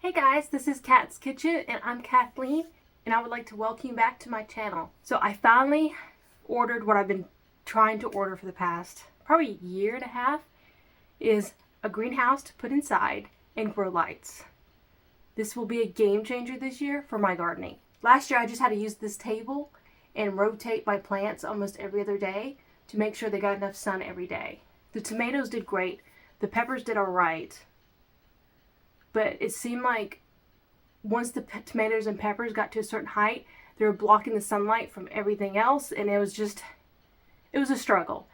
Hey guys, this is Kat's Kitchen and I'm Kathleen and I would like to welcome you back to my channel. So I finally ordered what I've been trying to order for the past probably year and a half, is a greenhouse to put inside and grow lights. This will be a game changer this year for my gardening. Last year I just had to use this table and rotate my plants almost every other day to make sure they got enough sun every day. The tomatoes did great, the peppers did alright. But it seemed like once the tomatoes and peppers got to a certain height, they were blocking the sunlight from everything else, and it was a struggle.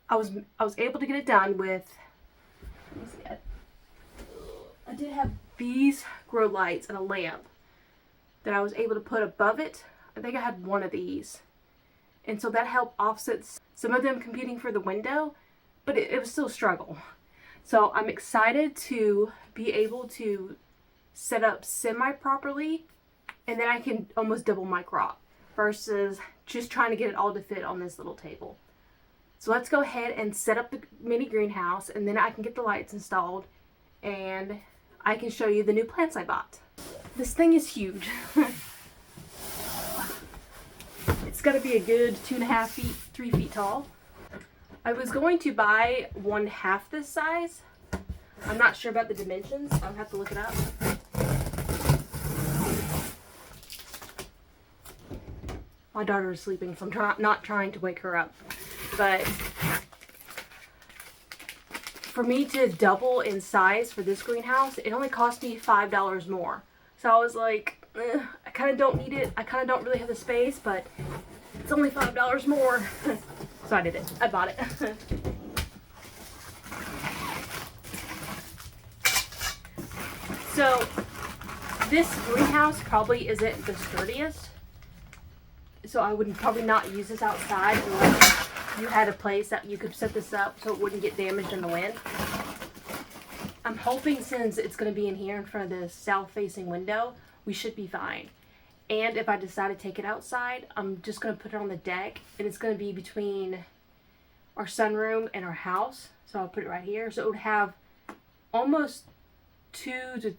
I was able to get it done with, let me see, I did have these grow lights and a lamp that I was able to put above it. I think I had one of these. And so that helped offset some of them competing for the window, but it was still a struggle. So I'm excited to be able to set up semi-properly, and then I can almost double my crop versus just trying to get it all to fit on this little table. So let's go ahead and set up the mini greenhouse, and then I can get the lights installed and I can show you the new plants I bought. This thing is huge. It's got to be a good 2.5 feet, 3 feet tall. I was going to buy 1/2 this size. I'm not sure about the dimensions. I'll have to look it up. My daughter is sleeping, so I'm not trying to wake her up. But for me to double in size for this greenhouse, it only cost me $5 more. So I was like, I kind of don't need it. I kind of don't really have the space, but it's only $5 more. So I did it. I bought it. So this greenhouse probably isn't the sturdiest. So I would probably not use this outside unless you had a place that you could set this up so it wouldn't get damaged in the wind. I'm hoping since it's going to be in here in front of the south-facing window, we should be fine. And if I decide to take it outside, I'm just going to put it on the deck, and it's going to be between our sunroom and our house. So I'll put it right here. So it would have almost 2 to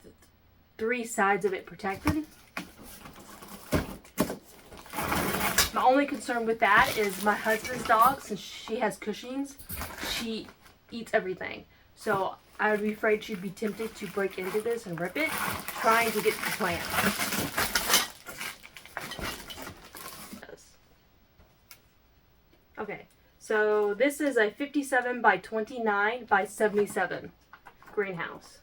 3 sides of it protected. My only concern with that is my husband's dog, since she has Cushing's, she eats everything. So I would be afraid she'd be tempted to break into this and rip it, trying to get to the plant. Okay, so this is a 57 by 29 by 77 greenhouse.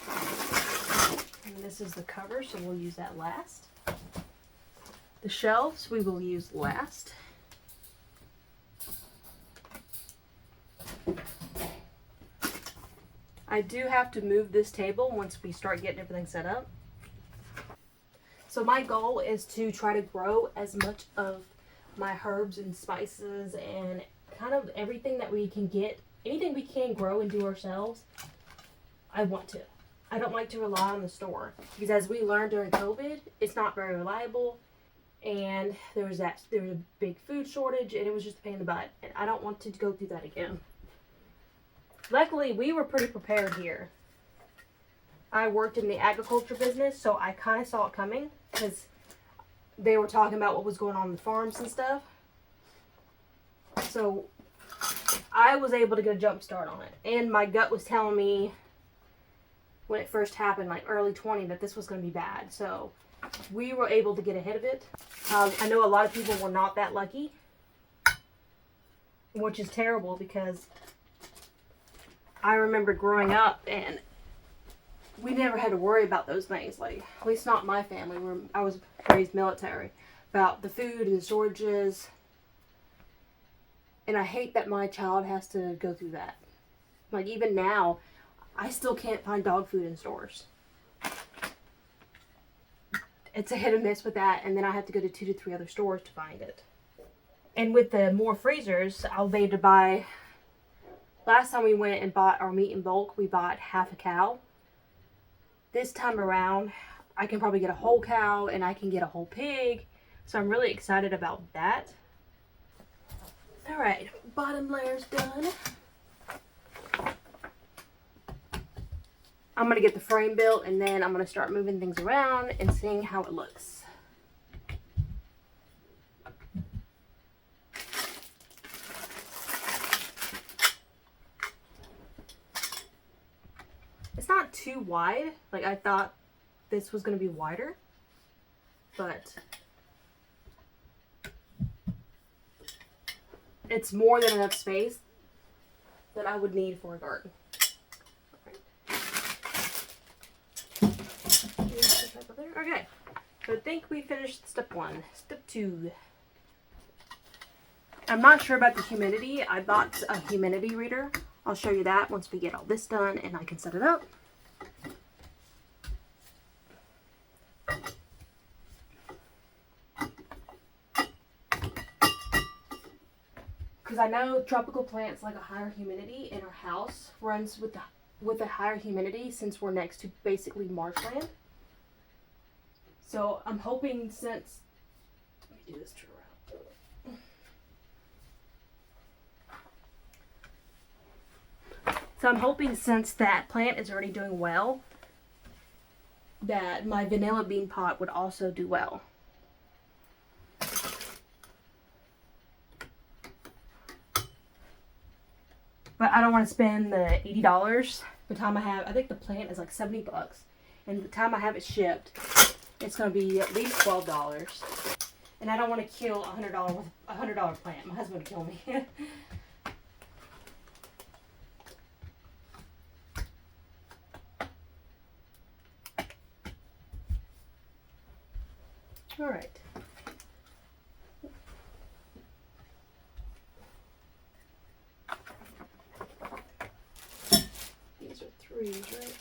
And this is the cover, so we'll use that last. The shelves we will use last. I do have to move this table once we start getting everything set up. So my goal is to try to grow as much of my herbs and spices and kind of everything that we can get, anything we can grow and do ourselves. I want to. I don't like to rely on the store because, as we learned during COVID, it's not very reliable, and there was a big food shortage, and it was just a pain in the butt, and I don't want to go through that again. Luckily, we were pretty prepared here. I worked in the agriculture business, so I kind of saw it coming because they were talking about what was going on the farms and stuff. So I was able to get a jump start on it. And my gut was telling me when it first happened, like early 20, that this was going to be bad. So we were able to get ahead of it. I know a lot of people were not that lucky, which is terrible because I remember growing up and we never had to worry about those things. Like, at least not my family. I was raised military. About the food and the shortages. And I hate that my child has to go through that. Like, even now, I still can't find dog food in stores. It's a hit or miss with that, and then I have to go to 2 to 3 other stores to find it. And with the more freezers, I was able to buy, last time we went and bought our meat in bulk, we bought half a cow. This time around, I can probably get a whole cow and I can get a whole pig. So I'm really excited about that. Alright, bottom layer's done. I'm going to get the frame built, and then I'm going to start moving things around and seeing how it looks. It's not too wide. Like, I thought this was going to be wider, but it's more than enough space that I would need for a garden. Okay, so I think we finished step 1. Step 2. I'm not sure about the humidity. I bought a humidity reader. I'll show you that once we get all this done and I can set it up. Because I know tropical plants like a higher humidity, and our house runs with a higher humidity since we're next to basically marshland. So I'm hoping since, let me do this turn around. So I'm hoping since that plant is already doing well, that my vanilla bean pot would also do well. But I don't want to spend the $80 by the time I think the plant is like $70. And the time I have it shipped, it's going to be at least $12. And I don't want to kill $100 with a $100 plant. My husband would kill me. All right. These are 3s, right?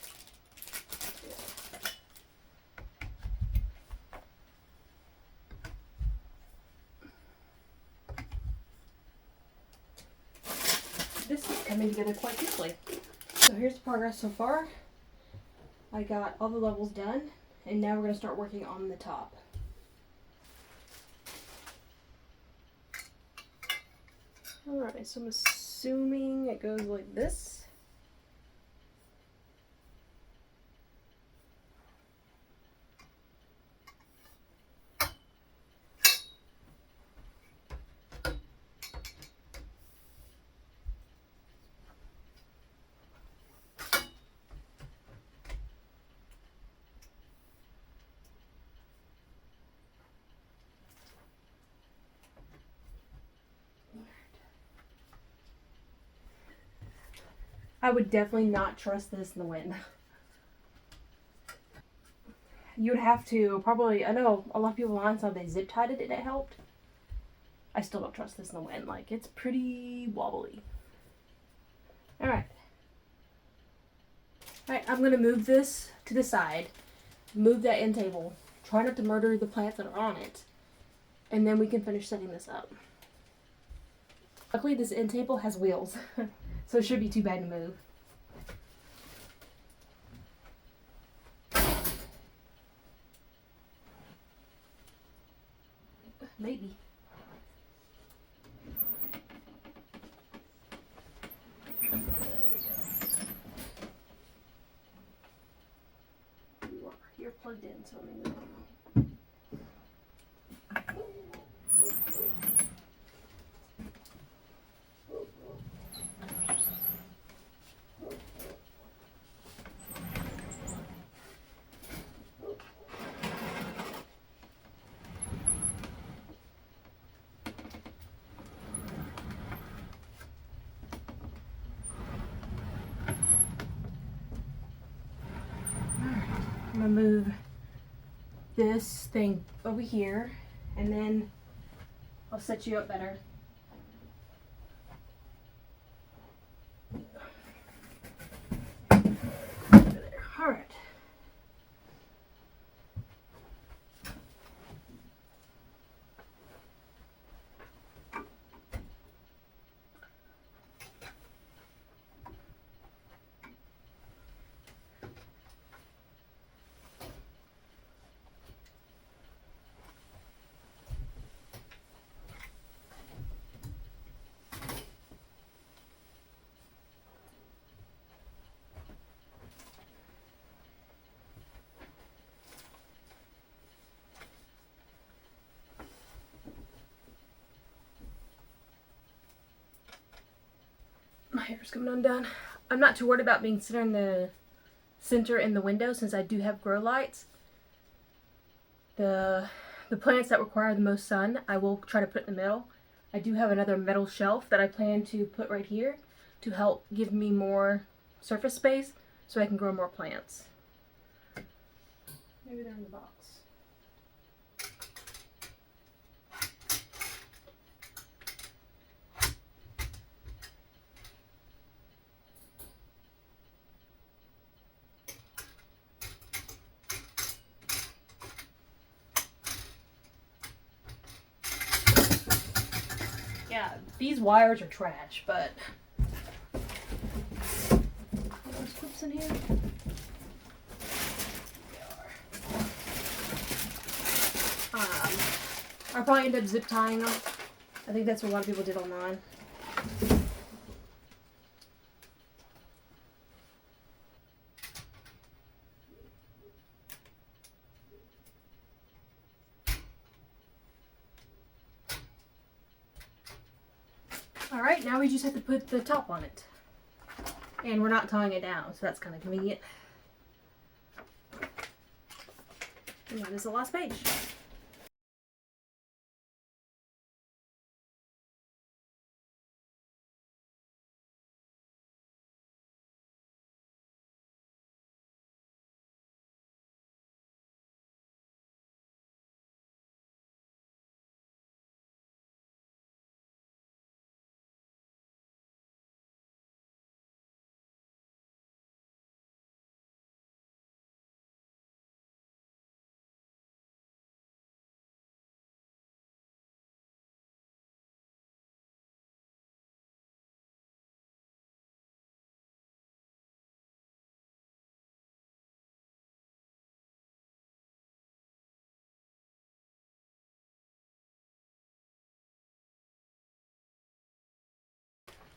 This is coming together quite quickly. So here's the progress so far. I got all the levels done, and now we're going to start working on the top. Alright, so I'm assuming it goes like this. I would definitely not trust this in the wind. You would have to probably, I know a lot of people online said they zip tied it and it helped. I still don't trust this in the wind. Like, it's pretty wobbly. Alright. Alright, I'm going to move this to the side. Move that end table. Try not to murder the plants that are on it. And then we can finish setting this up. Luckily, this end table has wheels. So it shouldn't be too bad to move. Maybe. There we go. You're plugged in, so let me move on. I'm gonna move this thing over here, and then I'll set you up better. All right. My hair's coming undone. I'm not too worried about being center in the window since I do have grow lights. The plants that require the most sun, I will try to put in the middle. I do have another metal shelf that I plan to put right here to help give me more surface space so I can grow more plants. Maybe they're in the box. Yeah, these wires are trash, but there's clips in here. I'll probably end up zip tying them. I think that's what a lot of people did online. Alright, now we just have to put the top on it. And we're not tying it down, so that's kind of convenient. And that is the last page.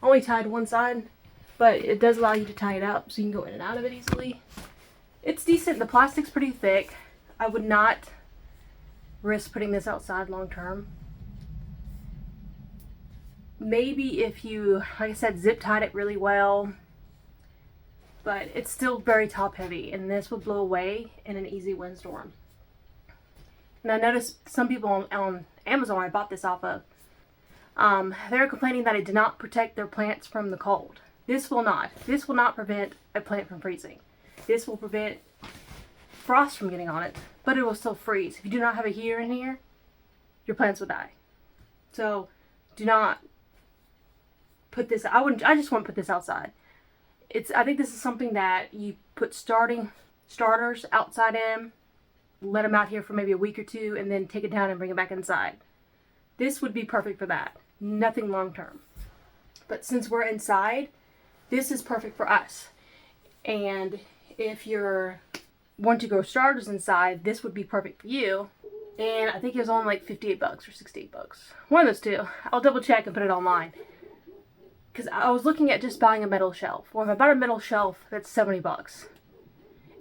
Only tied one side, but it does allow you to tie it up so you can go in and out of it easily. It's decent. The plastic's pretty thick. I would not risk putting this outside long term. Maybe if you, like I said, zip tied it really well, but it's still very top heavy and this would blow away in an easy windstorm. And I noticed some people on Amazon I bought this off of, they're complaining that it did not protect their plants from the cold. This will not. This will not prevent a plant from freezing. This will prevent frost from getting on it, but it will still freeze. If you do not have a heater in here, your plants will die. So do not put this, I just wouldn't put this outside. I think this is something that you put starters outside in, let them out here for maybe a week or two, and then take it down and bring it back inside. This would be perfect for that. Nothing long term. But since we're inside, this is perfect for us. And if you're want to grow starters inside, this would be perfect for you. And I think it was only like 58 bucks or 68 bucks. One of those two. I'll double check and put it online. Because I was looking at just buying a metal shelf. Well, if I bought a metal shelf, that's 70 bucks.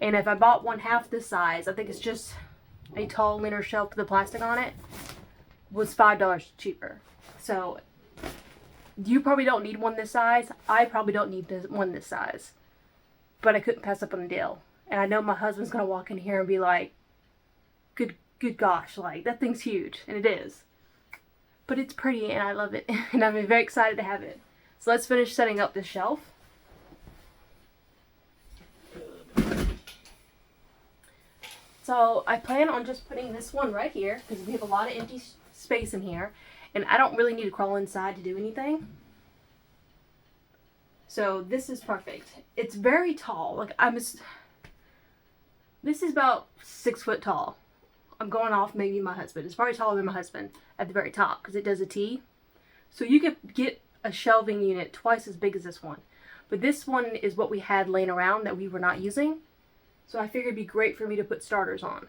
And if I bought one half this size, I think it's just a tall, linear shelf with the plastic on it, was $5 cheaper. So you probably don't need one this size. I probably don't need one this size. But I couldn't pass up on the deal. And I know my husband's going to walk in here and be like, good gosh, like, that thing's huge. And it is. But it's pretty and I love it. And I'm very excited to have it. So let's finish setting up this shelf. So I plan on just putting this one right here because we have a lot of empty space in here. And I don't really need to crawl inside to do anything. So this is perfect. It's very tall. Like this is about 6 foot tall. I'm going off maybe my husband. It's probably taller than my husband at the very top because it does a T. So you could get a shelving unit twice as big as this one. But this one is what we had laying around that we were not using. So I figured it'd be great for me to put starters on.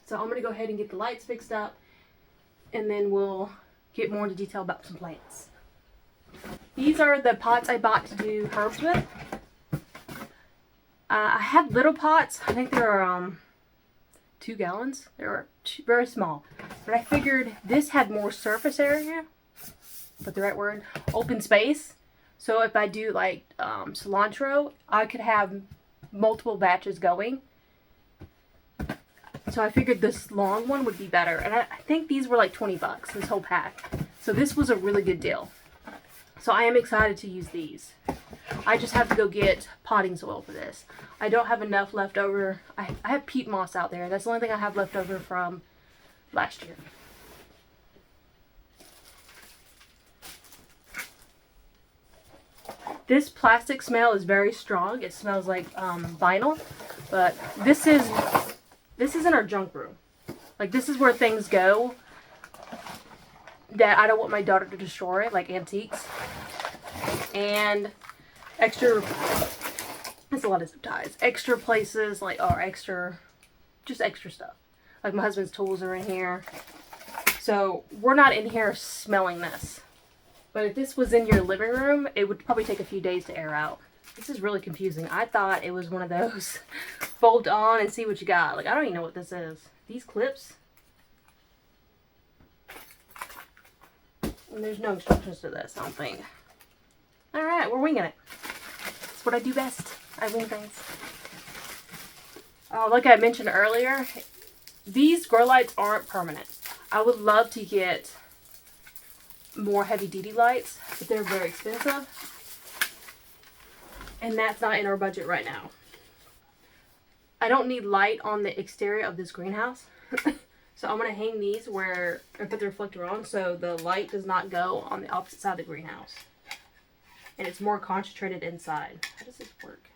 So I'm going to go ahead and get the lights fixed up. And then we'll get more into detail about some plants. These are the pots I bought to do herbs with. I have little pots. I think they're 2 gallons. They're very small. But I figured this had more surface area. But the right word, open space. So if I do like cilantro, I could have multiple batches going. So I figured this long one would be better. And I think these were like 20 bucks, this whole pack. So this was a really good deal. So I am excited to use these. I just have to go get potting soil for this. I don't have enough left over. I have peat moss out there. That's the only thing I have left over from last year. This plastic smell is very strong. It smells like vinyl. But this isn't our junk room. Like, this is where things go that I don't want my daughter to destroy, like antiques. And extra, that's a lot of zip ties. Extra places, like, or extra, just extra stuff. Like my husband's tools are in here. So we're not in here smelling this. But if this was in your living room, it would probably take a few days to air out. This is really confusing. I thought it was one of those fold on and see what you got. Like, I don't even know what this is. These clips. And there's no instructions to this, I don't think. Alright, we're winging it. That's what I do best. I wing things. Like I mentioned earlier, these grow lights aren't permanent. I would love to get more heavy-duty lights, but they're very expensive. And that's not in our budget right now. I don't need light on the exterior of this greenhouse. So I'm going to hang these where I put the reflector on so the light does not go on the opposite side of the greenhouse. And it's more concentrated inside. How does this work?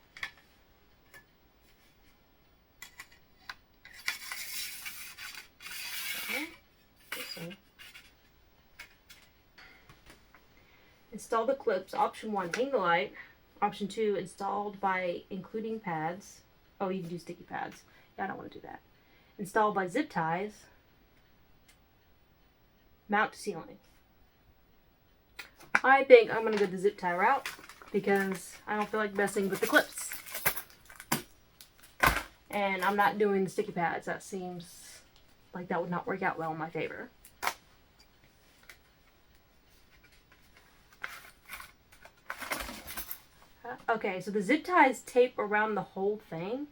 Install the clips. Option 1, hang the light. Option 2, installed by including pads. Oh, you can do sticky pads. Yeah, I don't want to do that. Installed by zip ties. Mount to ceiling. I think I'm going to go the zip tie route because I don't feel like messing with the clips. And I'm not doing the sticky pads. That seems like that would not work out well in my favor. Okay, so the zip ties tape around the whole thing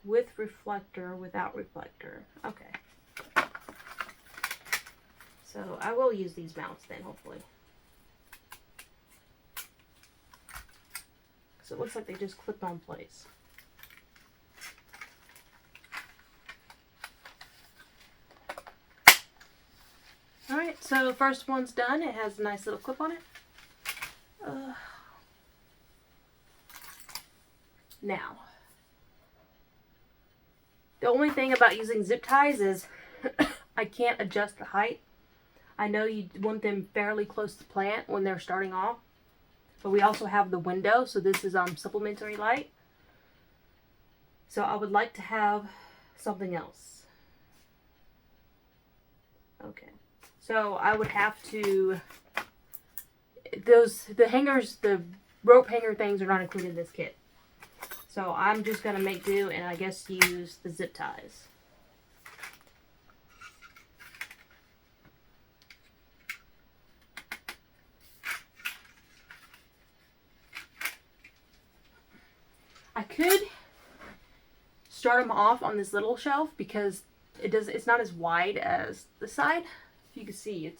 with reflector, without reflector. Okay. So I will use these mounts then, hopefully. So it looks like they just clip on place. Alright, so the first one's done. It has a nice little clip on it. Now, the only thing about using zip ties is I can't adjust the height. I know you want them fairly close to the plant when they're starting off, but we also have the window, so this is supplementary light. So I would like to have something else. Okay, so I would have to, the hangers, the rope hanger things are not included in this kit. So I'm just going to make do and I guess use the zip ties. I could start them off on this little shelf because it's not as wide as the side. If you can see,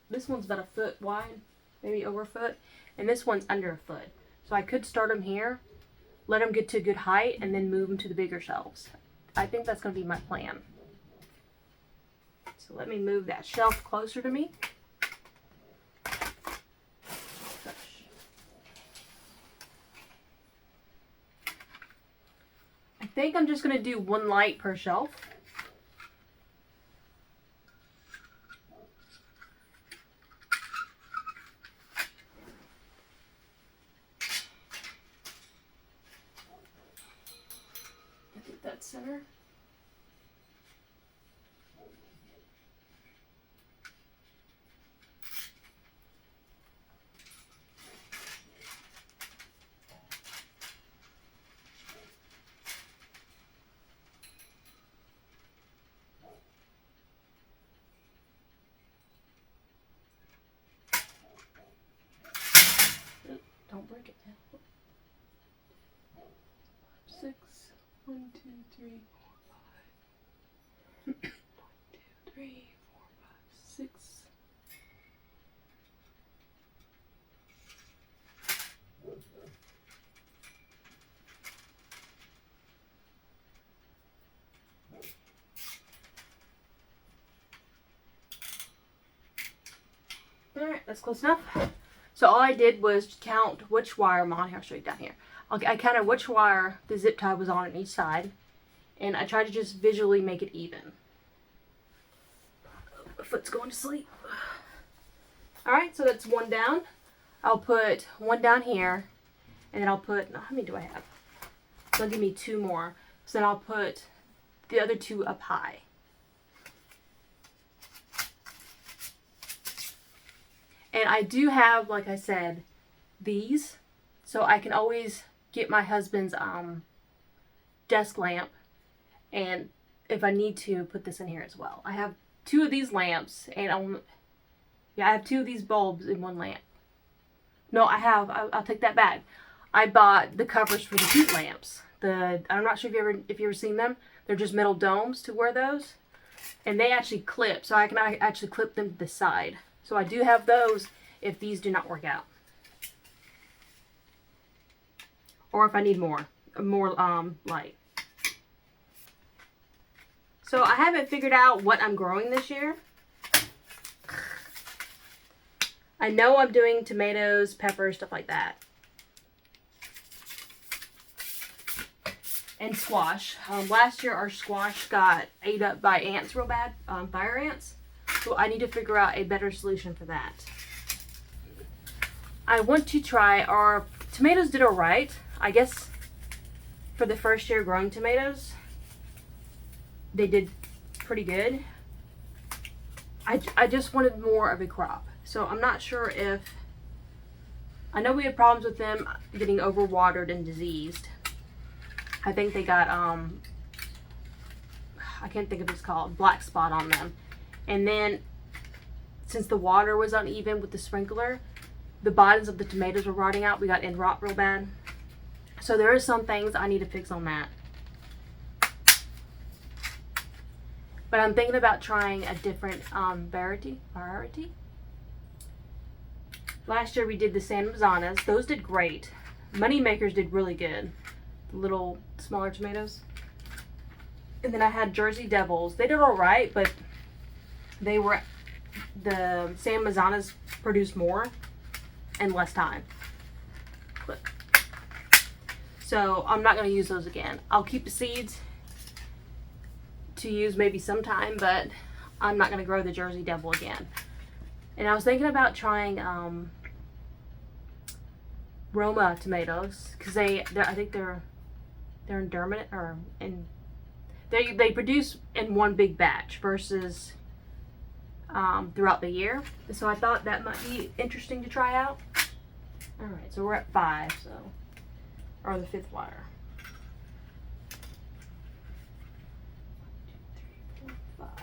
this one's about a foot wide, maybe over a foot, and this one's under a foot. So I could start them here, let them get to a good height, and then move them to the bigger shelves. I think that's going to be my plan. So let me move that shelf closer to me. I think I'm just going to do one light per shelf. Center. 1, 2, 3, 4, 5. 1, 2, 3, 4, 5, 6. Alright, that's close enough. So all I did was count which wire I'm on. Here, I'll show you down here. I counted which wire the zip tie was on each side. And I tried to just visually make it even. My foot's going to sleep. Alright, so that's one down. I'll put one down here. And then I'll put, how many do I have? They'll give me 2 more. So then I'll put the other 2 up high. And I do have, like I said, these. So I can always get my husband's desk lamp. And if I need to, put this in here as well. I have 2 of these lamps. And I have 2 of these bulbs in one lamp. No, I'll take that back. I bought the covers for the heat lamps. I'm not sure if you ever seen them. They're just metal domes to wear those. And they actually clip. So I can actually clip them to the side. So I do have those if these do not work out. Or if I need more light. So I haven't figured out what I'm growing this year. I know I'm doing tomatoes, peppers, stuff like that. And squash. Last year our squash got ate up by ants real bad, fire ants. So I need to figure out a better solution for that. I want to try, our tomatoes did alright. I guess for the first year growing tomatoes, they did pretty good. I just wanted more of a crop. So I'm not sure if, I know we had problems with them getting overwatered and diseased. I think they got, I can't think of what it's called, black spot on them. And then, since the water was uneven with the sprinkler, the bottoms of the tomatoes were rotting out. We got end rot real bad. So there are some things I need to fix on that. But I'm thinking about trying a different variety. Last year we did the San Mazanas. Those did great. Moneymakers did really good. The little smaller tomatoes. And then I had Jersey Devils. They did alright, but the San Mazanas produced more in less time. So I'm not going to use those again. I'll keep the seeds to use maybe sometime, but I'm not going to grow the Jersey Devil again. And I was thinking about trying Roma tomatoes, because I think they're endurment, or they produce in one big batch versus throughout the year. So I thought that might be interesting to try out. Alright, so we're at 5, so, or the 5th wire. 1, 2, 3, 4, 5.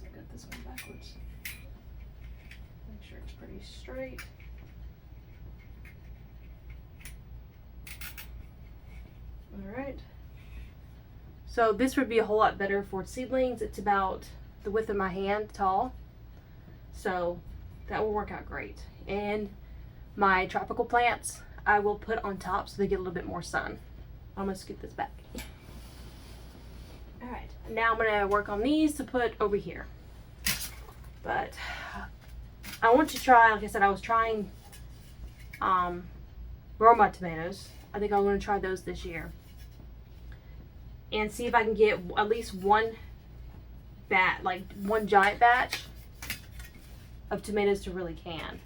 I got this one backwards. Make sure it's pretty straight. Alright. So this would be a whole lot better for seedlings. It's about the width of my hand tall. So that will work out great. And my tropical plants I will put on top so they get a little bit more sun. I'm going to scoot this back. Alright, now I'm going to work on these to put over here. But I want to try, like I said, I was trying Roma tomatoes. I think I'm going to try those this year. And see if I can get at least one giant batch of tomatoes to really can.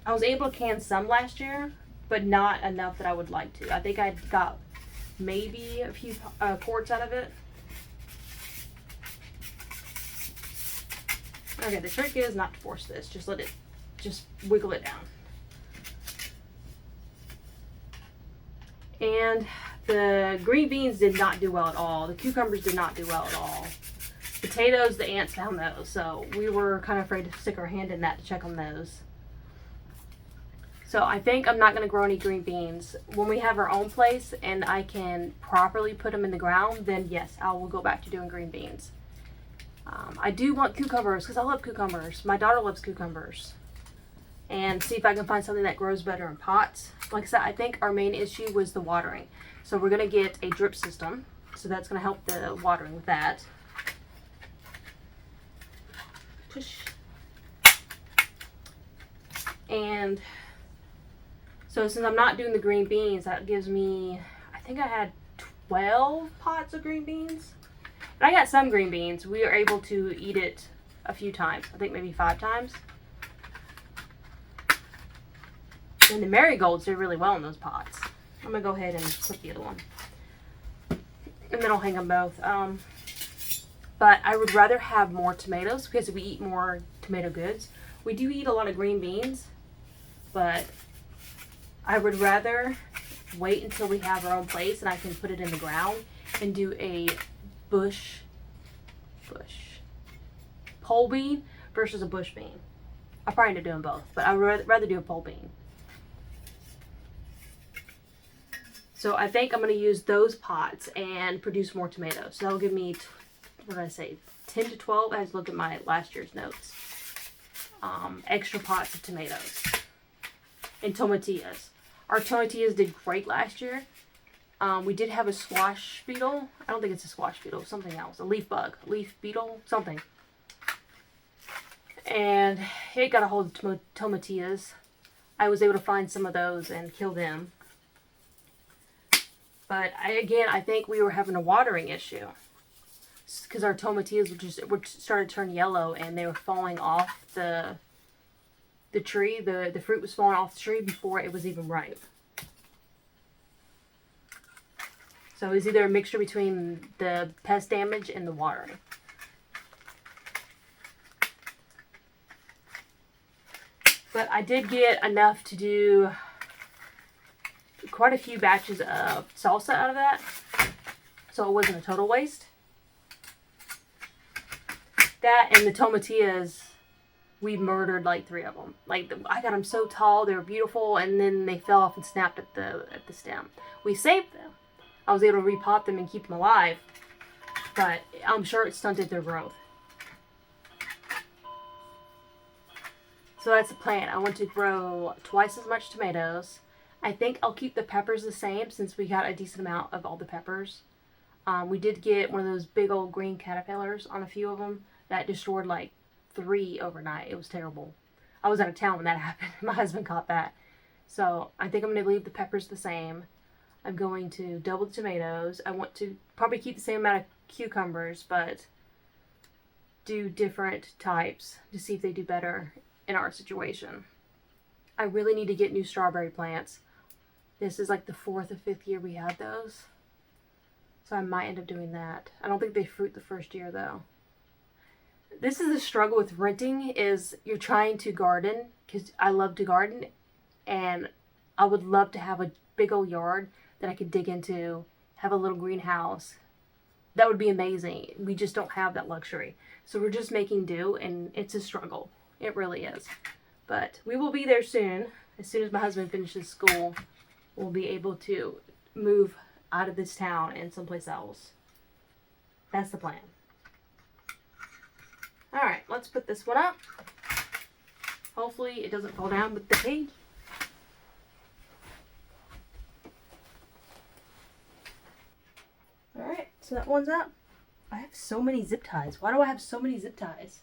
I was able to can some last year, but not enough that I would like to. I think I got maybe a few quarts out of it. Okay, the trick is not to force this. Just let it, just wiggle it down. And the green beans did not do well at all. The cucumbers did not do well at all. Potatoes, the ants found those, so we were kind of afraid to stick our hand in that to check on those. So I think I'm not going to grow any green beans. When we have our own place and I can properly put them in the ground, then yes, I will go back to doing green beans. I do want cucumbers because I love cucumbers. My daughter loves cucumbers. And see if I can find something that grows better in pots. Like I said, I think our main issue was the watering. So we're going to get a drip system. So that's going to help the watering with that. Push. And so since I'm not doing the green beans, that gives me, I think I had 12 pots of green beans. And I got some green beans. We are able to eat it a few times. I think maybe 5 times. And the marigolds do really well in those pots. I'm going to go ahead and put the other one. And then I'll hang them both. But I would rather have more tomatoes because we eat more tomato goods. We do eat a lot of green beans, but I would rather wait until we have our own place and I can put it in the ground and do a pole bean versus a bush bean. I'll probably end up doing both, but I would rather do a pole bean. So I think I'm going to use those pots and produce more tomatoes. So that'll give me, what did I say, 10 to 12. I had to look at my last year's notes. Extra pots of tomatoes and tomatillas. Our tomatillas did great last year. We did have a squash beetle. I don't think it's a squash beetle, something else. A leaf bug, leaf beetle, something. And it got a hold of tomatillas. I was able to find some of those and kill them. But I think we were having a watering issue because our tomatillas were started to turn yellow and they were falling off the tree. The fruit was falling off the tree before it was even ripe. So it was either a mixture between the pest damage and the watering. But I did get enough to do quite a few batches of salsa out of that, so it wasn't a total waste. That and the tomatillas, we murdered like 3 of them. Like I got them so tall, they were beautiful, and then they fell off and snapped at the stem. We saved them. I was able to repot them and keep them alive, but I'm sure it stunted their growth. So that's the plan. I want to grow twice as much tomatoes. I think I'll keep the peppers the same since we got a decent amount of all the peppers. We did get one of those big old green caterpillars on a few of them that destroyed like 3 overnight. It was terrible. I was out of town when that happened. My husband caught that. So I think I'm going to leave the peppers the same. I'm going to double the tomatoes. I want to probably keep the same amount of cucumbers, but do different types to see if they do better in our situation. I really need to get new strawberry plants. This is like the 4th or 5th year we had those. So I might end up doing that. I don't think they fruit the first year though. This is the struggle with renting, is you're trying to garden, because I love to garden and I would love to have a big old yard that I could dig into, have a little greenhouse. That would be amazing. We just don't have that luxury. So we're just making do, and it's a struggle. It really is. But we will be there soon. As soon as my husband finishes school, we'll be able to move out of this town and someplace else. That's the plan. Alright, let's put this one up. Hopefully it doesn't fall down with the cage. Alright, so that one's up. I have so many zip ties. Why do I have so many zip ties?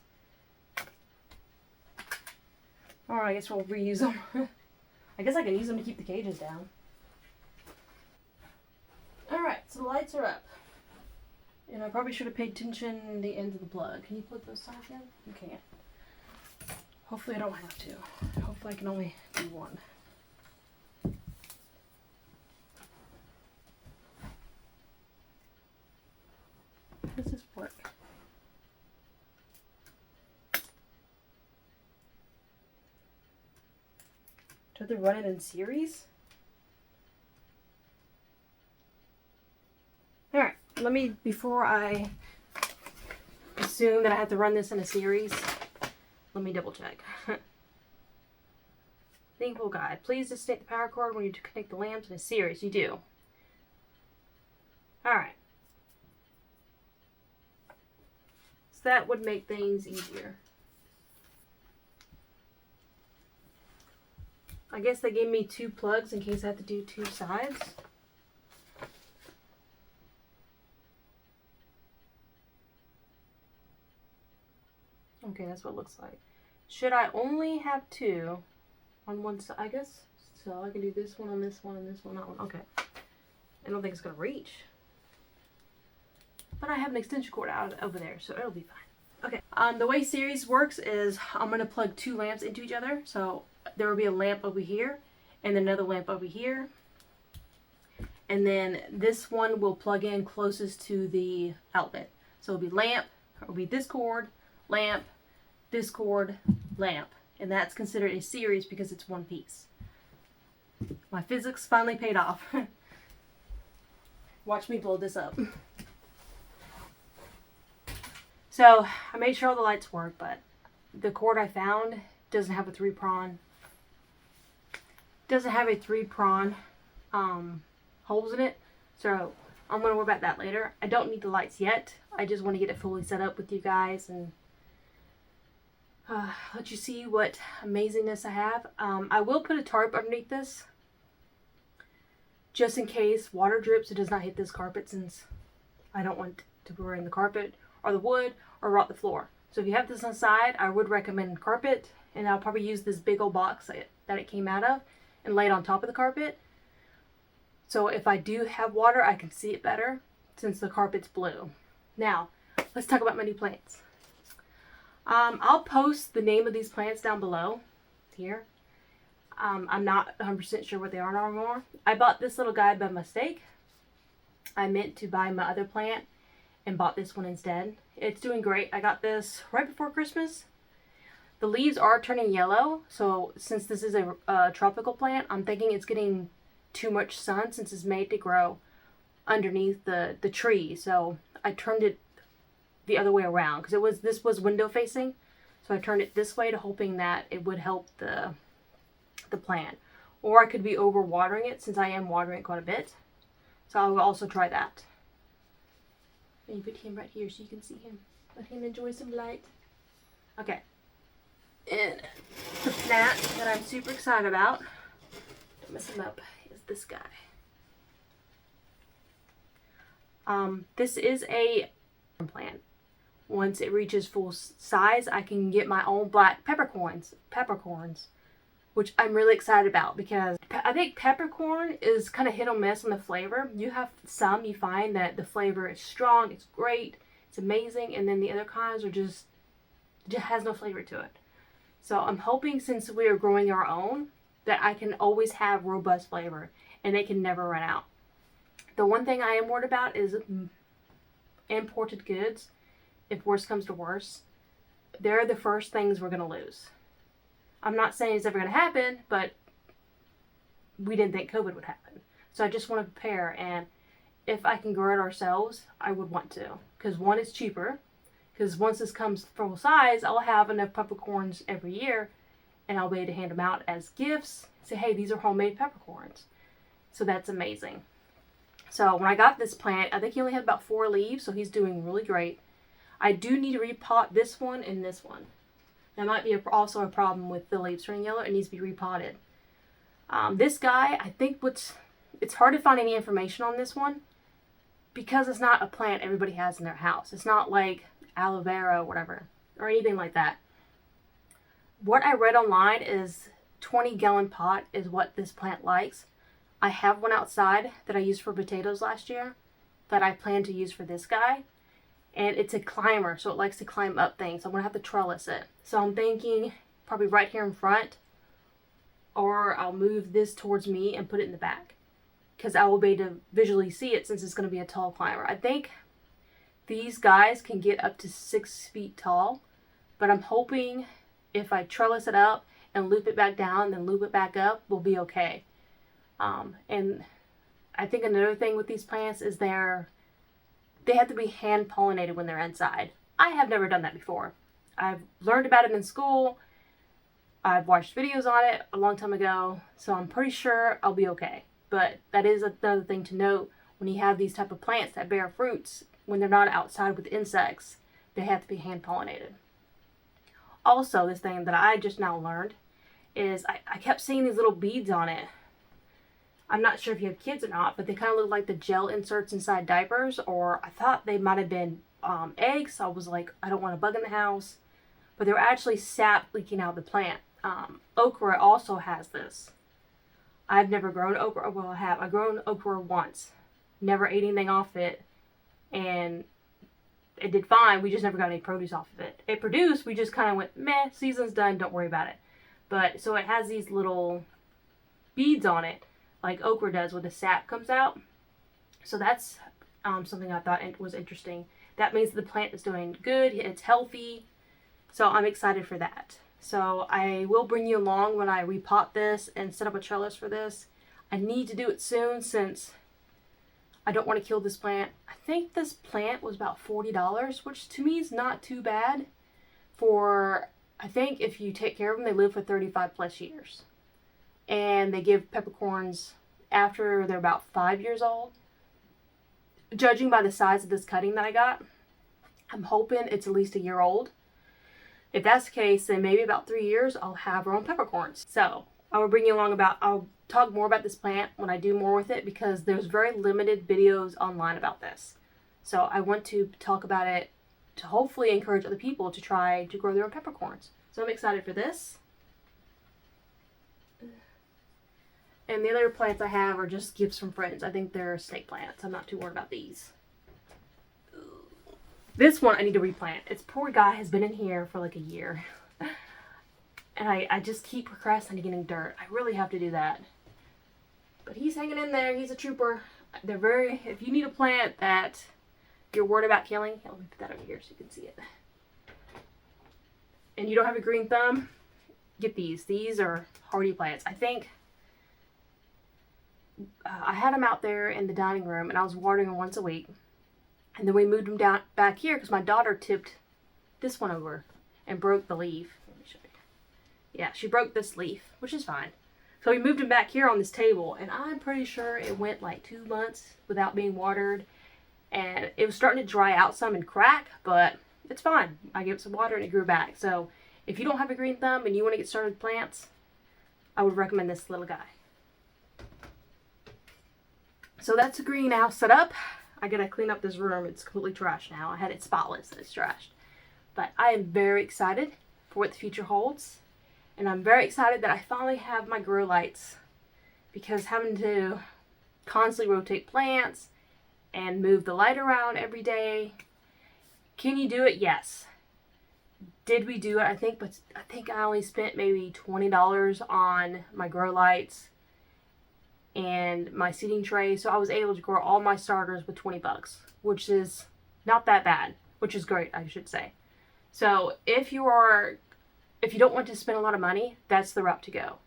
Alright, I guess we'll reuse them. I guess I can use them to keep the cages down. Alright, so the lights are up. And I probably should have paid attention to the ends of the plug. Can you plug those sides in? You can't. Hopefully I don't have to. Hopefully I can only do one. How does this work? Do I have to run it in series? Alright, let me, before I assume that I have to run this in a series, let me double check. Thankful guide. Please disconnect the power cord when you connect the lamps in a series. You do. Alright. So that would make things easier. I guess they gave me 2 plugs in case I have to do 2 sides. Okay, that's what it looks like. Should I only have 2 on one side? I guess so. I can do this one on this one and this one on that one. Okay. I don't think it's going to reach. But I have an extension cord out over there, so it'll be fine. Okay. The way series works is I'm going to plug 2 lamps into each other. So there will be a lamp over here and another lamp over here. And then this one will plug in closest to the outlet. So it'll be lamp, it'll be this cord, lamp, this cord, lamp. And that's considered a series because it's one piece. My physics finally paid off. Watch me blow this up. So I made sure all the lights work, but the cord I found doesn't have a 3-prong. Doesn't have a 3-prong holes in it. So I'm going to worry about that later. I don't need the lights yet. I just want to get it fully set up with you guys and let you see what amazingness I have. I will put a tarp underneath this just in case water drips. It does not hit this carpet since I don't want to ruin the carpet or the wood or rot the floor. So if you have this on the side, I would recommend carpet, and I'll probably use this big old box that it came out of and lay it on top of the carpet. So if I do have water, I can see it better since the carpet's blue. Now, let's talk about my new plants. I'll post the name of these plants down below here. I'm not 100% sure what they are anymore. I bought this little guy by mistake. I meant to buy my other plant and bought this one instead. It's doing great. I got this right before Christmas. The leaves are turning yellow, so since this is a tropical plant, I'm thinking it's getting too much sun since it's made to grow underneath the tree. So I turned it the other way around because this was window facing, so I turned it this way to hoping that it would help the plant. Or I could be over watering it since I am watering it quite a bit. So I'll also try that. And you put him right here so you can see him. Let him enjoy some light. Okay. And the plant that I'm super excited about, don't mess him up, is this guy. This is a plant. Once it reaches full size, I can get my own black peppercorns, which I'm really excited about because I think peppercorn is kind of hit or miss on the flavor. You have some, you find that the flavor is strong, it's great, it's amazing, and then the other kinds are just has no flavor to it. So I'm hoping since we are growing our own that I can always have robust flavor and they can never run out. The one thing I am worried about is imported goods. If worse comes to worse, they're the first things we're going to lose. I'm not saying it's ever going to happen, but we didn't think COVID would happen. So I just want to prepare, and if I can grow it ourselves, I would want to. Because one, it's cheaper. Because once this comes full size, I'll have enough peppercorns every year, and I'll be able to hand them out as gifts. Say, hey, these are homemade peppercorns. So that's amazing. So when I got this plant, I think he only had about 4 leaves, so he's doing really great. I do need to repot this one and this one. That might be also a problem with the leaves turning yellow. It needs to be repotted. This guy, I think it's hard to find any information on this one because it's not a plant everybody has in their house. It's not like aloe vera or whatever or anything like that. What I read online is 20-gallon pot is what this plant likes. I have one outside that I used for potatoes last year that I plan to use for this guy. And it's a climber, so it likes to climb up things. I'm going to have to trellis it. So I'm thinking probably right here in front, or I'll move this towards me and put it in the back. Because I will be able to visually see it since it's going to be a tall climber. I think these guys can get up to 6 feet tall. But I'm hoping if I trellis it up and loop it back down and then loop it back up, we'll be okay. And I think another thing with these plants is they have to be hand pollinated when they're inside. I have never done that before. I've learned about it in school. I've watched videos on it a long time ago, so I'm pretty sure I'll be okay. But that is another thing to note when you have these type of plants that bear fruits, when they're not outside with insects, they have to be hand pollinated. Also, this thing that I just now learned is I kept seeing these little beads on it. I'm not sure if you have kids or not, but they kind of look like the gel inserts inside diapers, or I thought they might have been eggs. So I was like, I don't want a bug in the house. But they're actually sap leaking out of the plant. Okra also has this. I've never grown okra. Well, I have. I've grown okra once. Never ate anything off it. And it did fine. We just never got any produce off of it. It produced. We just kind of went, meh, season's done. Don't worry about it. But so it has these little beads on it, like okra does, where the sap comes out. So that's something I thought was interesting. That means the plant is doing good. It's healthy. So I'm excited for that. So I will bring you along when I repot this and set up a trellis for this. I need to do it soon since I don't want to kill this plant. I think this plant was about $40, which to me is not too bad. I think if you take care of them, they live for 35 plus years. And they give peppercorns after they're about 5 years old. Judging by the size of this cutting that I got, I'm hoping it's at least a year old. If that's the case, then maybe about 3 years, I'll have our own peppercorns. So I'll bring you along I'll talk more about this plant when I do more with it, because there's very limited videos online about this. So I want to talk about it to hopefully encourage other people to try to grow their own peppercorns. So I'm excited for this. And the other plants I have are just gifts from friends. I think they're snake plants. I'm not too worried about these. This one I need to replant. Its poor guy has been in here for like a year. And I just keep procrastinating getting dirt. I really have to do that. But he's hanging in there. He's a trooper. If you need a plant that you're worried about killing, let me put that over here so you can see it. And you don't have a green thumb, get these. These are hardy plants. I think I had them out there in the dining room and I was watering them once a week. And then we moved them down back here because my daughter tipped this one over and broke the leaf. Let me show you. Yeah, she broke this leaf, which is fine. So we moved them back here on this table, and I'm pretty sure it went like 2 months without being watered. And it was starting to dry out some and crack, but it's fine. I gave it some water and it grew back. So if you don't have a green thumb and you want to get started with plants, I would recommend this little guy. So that's the greenhouse set up. I gotta clean up this room. It's completely trashed now. I had it spotless and it's trashed. But I am very excited for what the future holds. And I'm very excited that I finally have my grow lights, because having to constantly rotate plants and move the light around every day. Can you do it? Yes. Did we do it? I think I only spent maybe $20 on my grow lights and my seeding tray, so I was able to grow all my starters with $20, which is not that bad, which is great, I should say. So if you don't want to spend a lot of money, that's the route to go.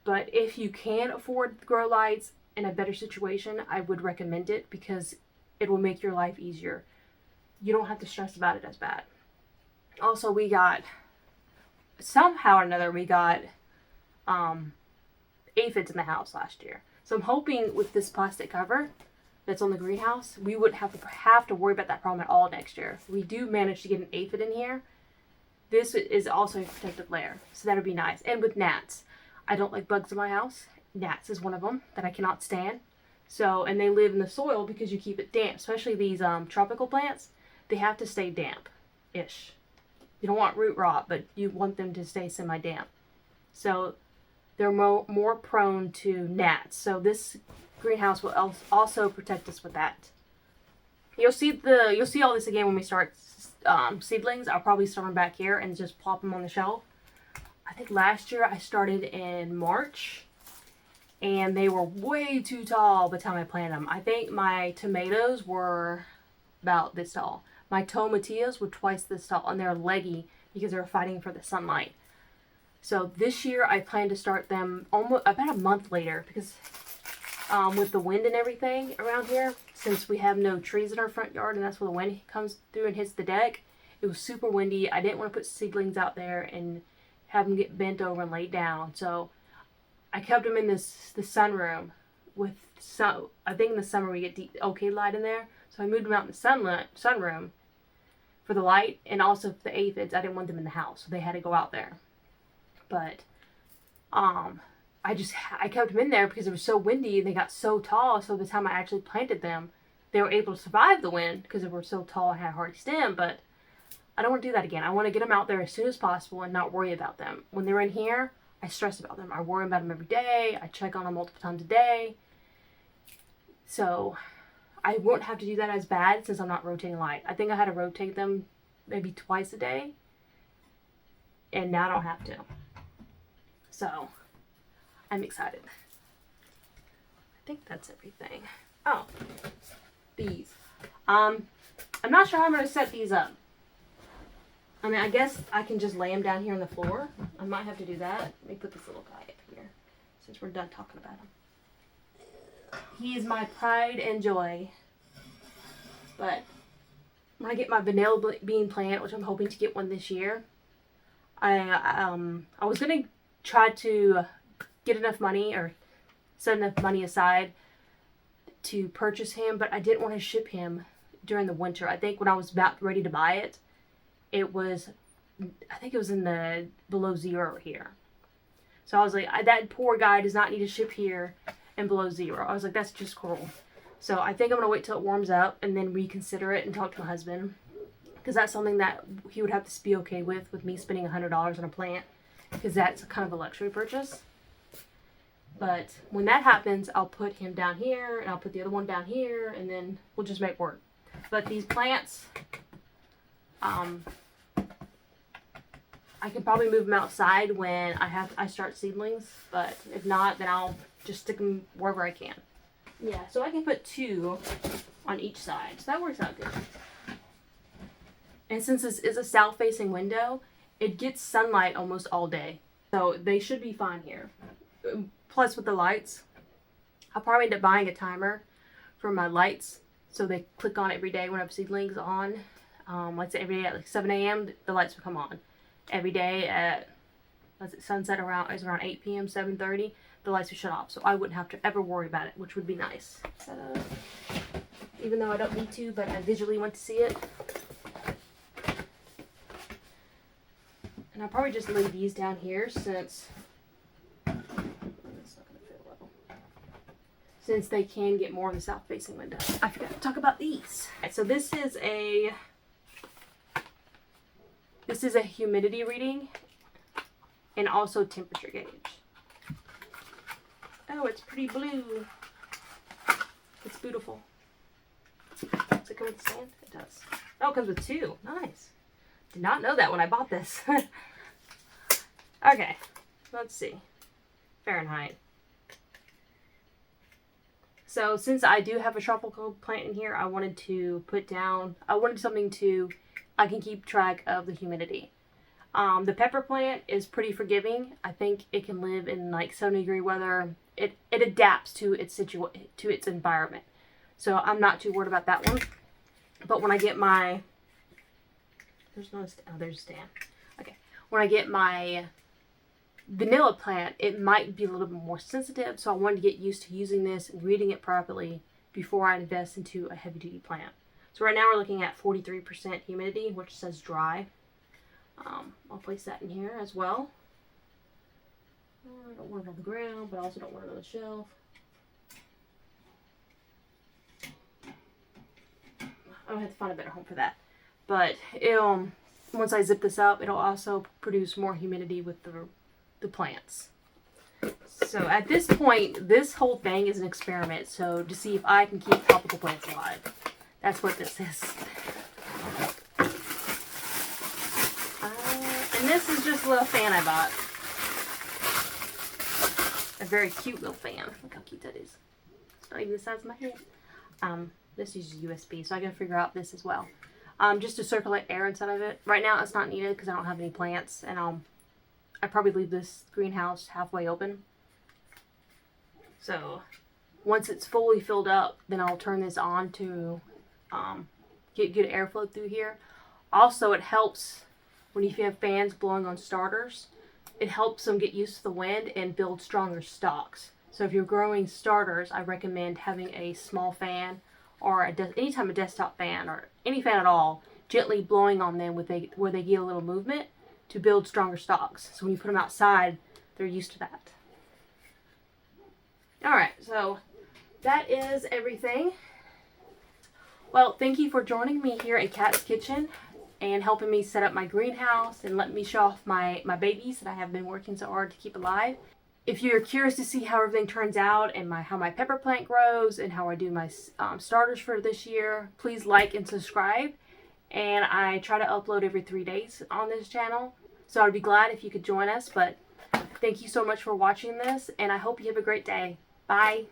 But if you can afford the grow lights in a better situation, I would recommend it, because it will make your life easier. You don't have to stress about it as bad. Also, somehow or another, we got aphids in the house last year. So I'm hoping with this plastic cover that's on the greenhouse, we wouldn't have to worry about that problem at all next year. We do manage to get an aphid in here. This is also a protective layer, so that'll be nice. And with gnats, I don't like bugs in my house. Gnats is one of them that I cannot stand. So, and they live in the soil because you keep it damp, especially these tropical plants. They have to stay damp-ish. You don't want root rot, but you want them to stay semi-damp. So they're more prone to gnats. So this greenhouse will also protect us with that. You'll see all this again when we start seedlings. I'll probably start them back here and just plop them on the shelf. I think last year I started in March, and they were way too tall by the time I planted them. I think my tomatoes were about this tall. My tomatillos were twice this tall, and they're leggy because they were fighting for the sunlight. So this year I plan to start them almost about a month later because with the wind and everything around here, since we have no trees in our front yard and that's where the wind comes through and hits the deck, it was super windy. I didn't want to put seedlings out there and have them get bent over and laid down. So I kept them in the sunroom with sun. I think in the summer we get okay light in there. So I moved them out in the sunroom for the light, and also for the aphids. I didn't want them in the house, so they had to go out there. But I kept them in there because it was so windy and they got so tall. So by the time I actually planted them, they were able to survive the wind because they were so tall and had a hardy stem. But I don't want to do that again. I want to get them out there as soon as possible and not worry about them. When they're in here, I stress about them. I worry about them every day. I check on them multiple times a day. So I won't have to do that as bad since I'm not rotating light. I think I had to rotate them maybe twice a day. And now I don't have to. So I'm excited. I think that's everything. Oh, these. I'm not sure how I'm going to set these up. I mean, I guess I can just lay them down here on the floor. I might have to do that. Let me put this little guy up here since we're done talking about him. He is my pride and joy. But when I get my vanilla bean plant, which I'm hoping to get one this year, I was going to try to get enough money or set enough money aside to purchase him, but I didn't want to ship him during the winter. I think when I was about ready to buy it, I think it was in the below zero here. So I was like, that poor guy does not need to ship here and below zero. I was like, that's just cruel. So I think I'm going to wait till it warms up and then reconsider it and talk to my husband. Because that's something that he would have to be okay with me spending $100 on a plant. Because that's kind of a luxury purchase. But when that happens, I'll put him down here and I'll put the other one down here and then we'll just make work. But these plants, I can probably move them outside when I start seedlings, but if not, then I'll just stick them wherever I can. Yeah, so I can put 2 on each side, so that works out good. And since this is a south-facing window, it gets sunlight almost all day, so they should be fine here. Plus, with the lights, I'll probably end up buying a timer for my lights, so they click on every day when I have seedlings on. Let's say every day at like 7 a.m. the lights will come on. Every day at sunset around 8 p.m., 7:30, the lights will shut off. So I wouldn't have to ever worry about it, which would be nice. Even though I don't need to, but I visually want to see it. And I'll probably just lay these down here since it's not going to fit well. Since they can get more in the south-facing window. I forgot to talk about these. Right, so this is a humidity reading and also temperature gauge. Oh, it's pretty blue. It's beautiful. Does it come with sand? It does. Oh, it comes with 2. Nice. Did not know that when I bought this. Okay, let's see. Fahrenheit. So since I do have a tropical plant in here, I wanted something I can keep track of the humidity. The pepper plant is pretty forgiving. I think it can live in like 70-degree weather. It adapts to its environment. So I'm not too worried about that one. But when I get my there's a stand. Okay. When I get my vanilla plant, it might be a little bit more sensitive, so I wanted to get used to using this and reading it properly before I invest into a heavy-duty plant. So right now we're looking at 43% humidity, which says dry. I'll place that in here as well. I don't want it on the ground, but I also don't want it on the shelf. I'll have to find a better home for that. But once I zip this up, it'll also produce more humidity with the plants. So at this point, this whole thing is an experiment. So to see if I can keep tropical plants alive. That's what this is. And this is just a little fan I bought. A very cute little fan. Look how cute that is. It's not even the size of my head. This uses USB, so I gotta figure out this as well. Just to circulate air inside of it. Right now it's not needed because I don't have any plants, and I probably leave this greenhouse halfway open. So once it's fully filled up, then I'll turn this on to get good airflow through here. Also, it helps when you have fans blowing on starters. It helps them get used to the wind and build stronger stalks. So if you're growing starters, I recommend having a small fan or anytime a desktop fan or any fan at all, gently blowing on them where they get a little movement to build stronger stalks. So when you put them outside, they're used to that. Alright, so that is everything. Well, thank you for joining me here at Kat's Kitchen and helping me set up my greenhouse and letting me show off my babies that I have been working so hard to keep alive. If you're curious to see how everything turns out and how my pepper plant grows and how I do my starters for this year, please like and subscribe. And I try to upload every 3 days on this channel, so I'd be glad if you could join us. But thank you so much for watching this, and I hope you have a great day. Bye.